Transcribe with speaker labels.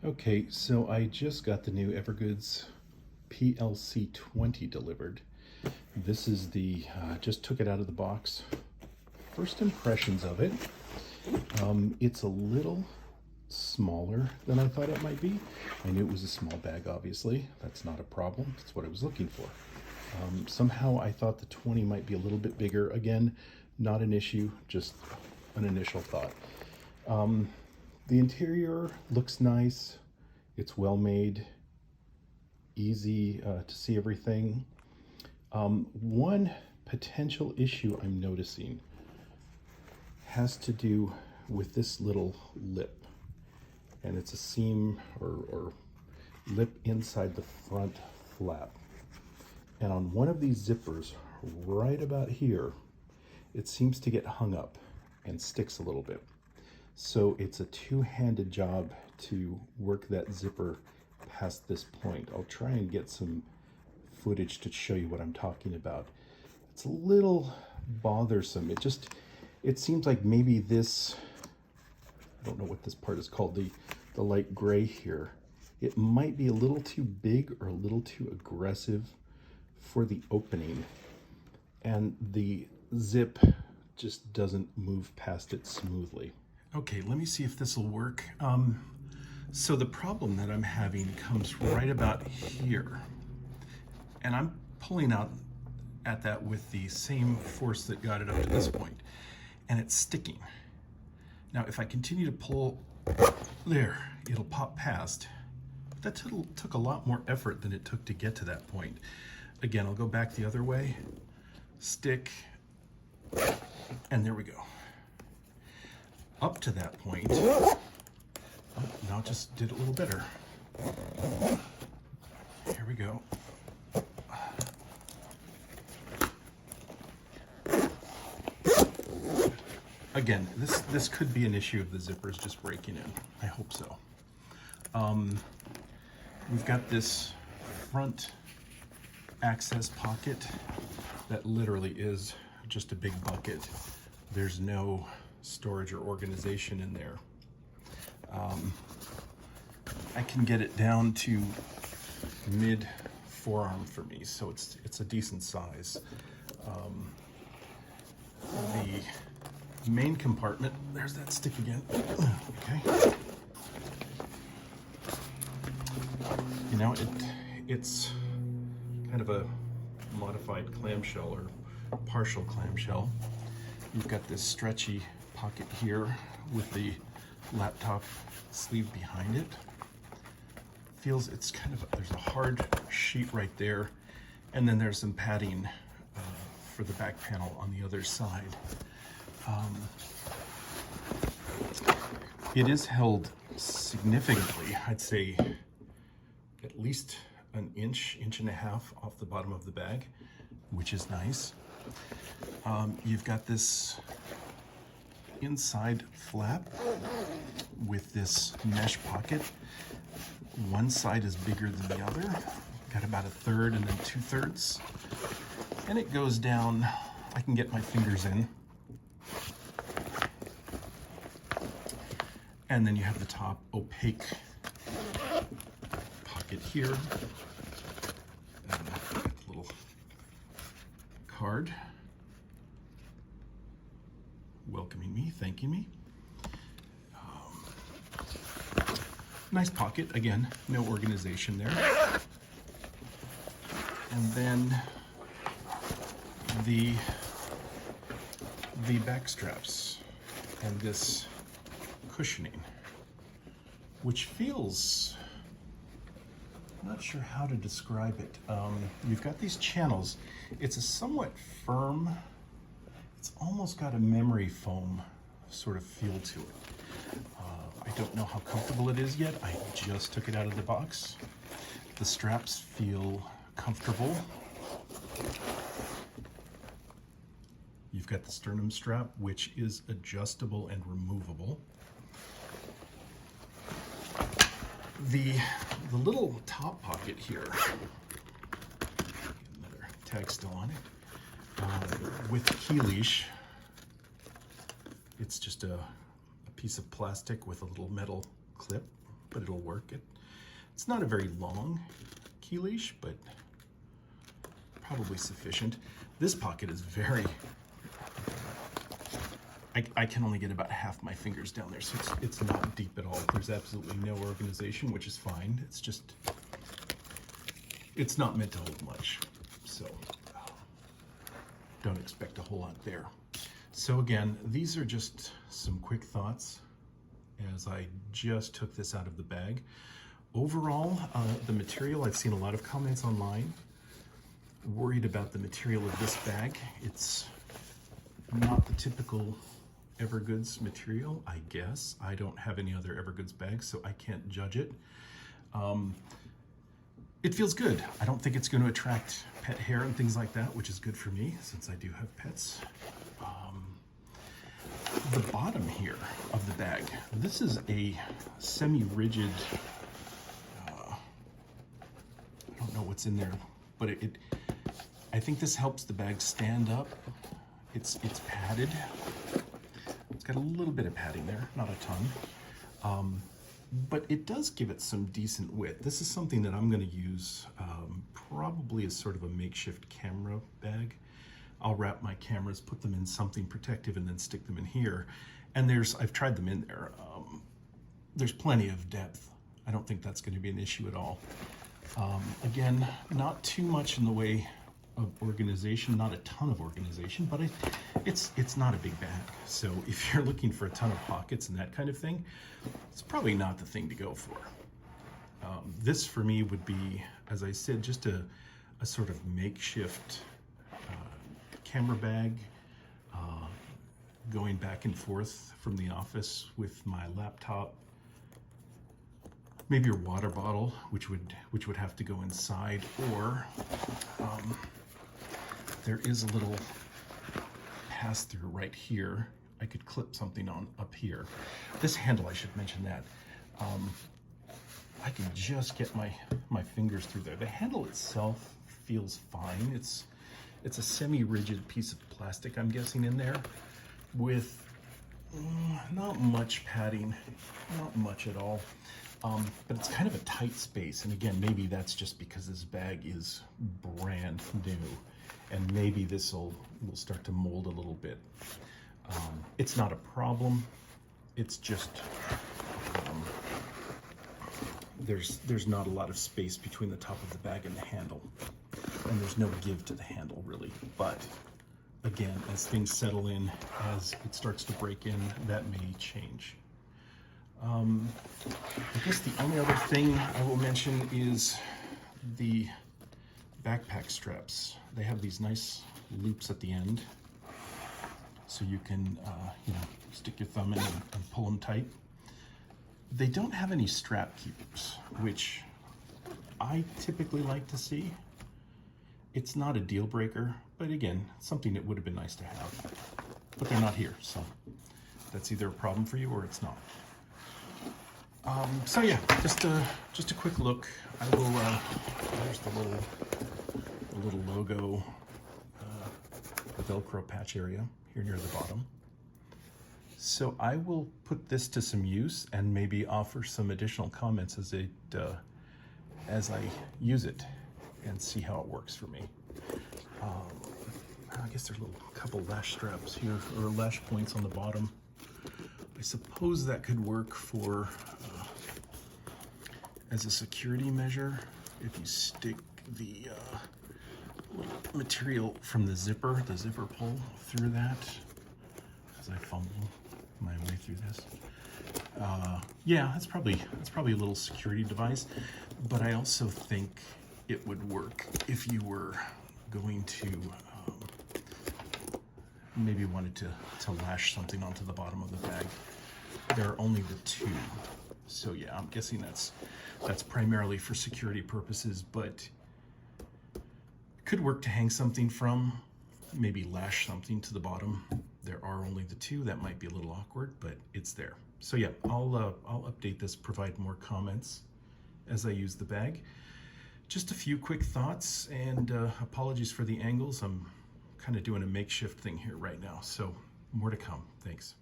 Speaker 1: Okay, so I just got the new Evergoods PLC 20 delivered. This is just took it out of the box. First impressions of it. It's a little smaller than I thought it might be. I knew it was a small bag, obviously. That's not a problem. That's what I was looking for. Somehow I thought the 20 might be a little bit bigger. Again, not an issue, just an initial thought. The interior looks nice. It's well made, easy to see everything. One potential issue I'm noticing has to do with this little lip. And it's a seam or lip inside the front flap. And on one of these zippers, right about here, it seems to get hung up and sticks a little bit. So it's a two-handed job to work that zipper past this point. I'll try and get some footage to show you what I'm talking about. It's a little bothersome. It seems like maybe this, I don't know what this part is called, the light gray here, it might be a little too big or a little too aggressive for the opening. And the zip just doesn't move past it smoothly. Okay, let me see if this will work. So the problem that I'm having comes right about here. And I'm pulling out at that with the same force that got it up to this point. And it's sticking. Now, if I continue to pull there, it'll pop past. But that took a lot more effort than it took to get to that point. Again, I'll go back the other way, stick, and there we go. Up to that point, oh, now it just did a little better. Here we go. Again, this could be an issue of the zippers just breaking in. I hope so. We've got this front access pocket that literally is just a big bucket. There's no storage or organization in there. I can get it down to mid forearm for me, so it's a decent size. The main compartment, there's that stick again. Okay. You know, it's kind of a modified clamshell or partial clamshell. You've got this stretchy pocket here with the laptop sleeve behind it. Feels it's kind of, there's a hard sheet right there, and then there's some padding for the back panel on the other side. It is held significantly, I'd say at least an inch and a half off the bottom of the bag, which is nice. You've got this inside flap with this mesh pocket. One side is bigger than the other. Got about a third and then 2/3. And it goes down, I can get my fingers in. And then you have the top opaque pocket here. Little card welcoming me, thanking me. Nice pocket, again, no organization there. And then the back straps and this cushioning, which feels, I'm not sure how to describe it. You've got these channels. It's a somewhat firm, it's almost got a memory foam sort of feel to it. I don't know how comfortable it is yet. I just took it out of the box. The straps feel comfortable. You've got the sternum strap, which is adjustable and removable. The little top pocket here, another tag still on it, with key leash. It's just a piece of plastic with a little metal clip but it'll work. It's not a very long key leash, but probably sufficient. This pocket is very, I can only get about half my fingers down there, so it's not deep at all. There's absolutely no organization, which is fine. It's just, it's not meant to hold much, so don't expect a whole lot there. So again, these are just some quick thoughts as I just took this out of the bag. Overall, the material, I've seen a lot of comments online worried about the material of this bag. It's not the typical Evergoods material, I guess. I don't have any other Evergoods bags, so I can't judge it. It feels good. I don't think it's going to attract pet hair and things like that, which is good for me since I do have pets. The bottom here of the bag, this is a semi-rigid, I don't know what's in there, but I think this helps the bag stand up. It's padded. It's got a little bit of padding there, not a ton. But it does give it some decent width. This is something that I'm going to use probably as sort of a makeshift camera bag. I'll wrap my cameras, put them in something protective, and then stick them in here. And I've tried them in there. There's plenty of depth. I don't think that's going to be an issue at all. Again, not too much in the way of organization, not a ton of organization, but it's not a big bag. So if you're looking for a ton of pockets and that kind of thing, it's probably not the thing to go for. This for me would be, as I said, just a sort of makeshift camera bag, going back and forth from the office with my laptop, maybe a water bottle, which would have to go inside, or there is a little pass-through right here. I could clip something on up here. This handle, I should mention that. I can just get my fingers through there. The handle itself feels fine. It's a semi-rigid piece of plastic, I'm guessing, in there with not much padding, not much at all. But it's kind of a tight space. And again, maybe that's just because this bag is brand new and maybe this will start to mold a little bit. It's not a problem. It's just, there's not a lot of space between the top of the bag and the handle. And there's no give to the handle really. But again, as things settle in, as it starts to break in, that may change. I guess the only other thing I will mention is the backpack straps. They have these nice loops at the end, so you can stick your thumb in and pull them tight. They don't have any strap keepers, which I typically like to see. It's not a deal breaker, but again, something that would have been nice to have. But they're not here, so that's either a problem for you or it's not. So yeah, just a quick look. I will. There's the little logo, the Velcro patch area here near the bottom. So I will put this to some use and maybe offer some additional comments as I use it and see how it works for me. I guess there's a couple lash straps here, or lash points on the bottom. I suppose that could work for as a security measure if you stick the material from the zipper pull through that as I fumble my way through this. Yeah, that's probably a little security device, but I also think it would work if you were going to maybe wanted to lash something onto the bottom of the bag. There are only the two, so yeah, I'm guessing that's primarily for security purposes, but could work to hang something from, maybe lash something to the bottom. There are only the two. That might be a little awkward, but it's there. So yeah, I'll update this, provide more comments as I use the bag. Just a few quick thoughts, and apologies for the angles. I'm kind of doing a makeshift thing here right now, so more to come. Thanks.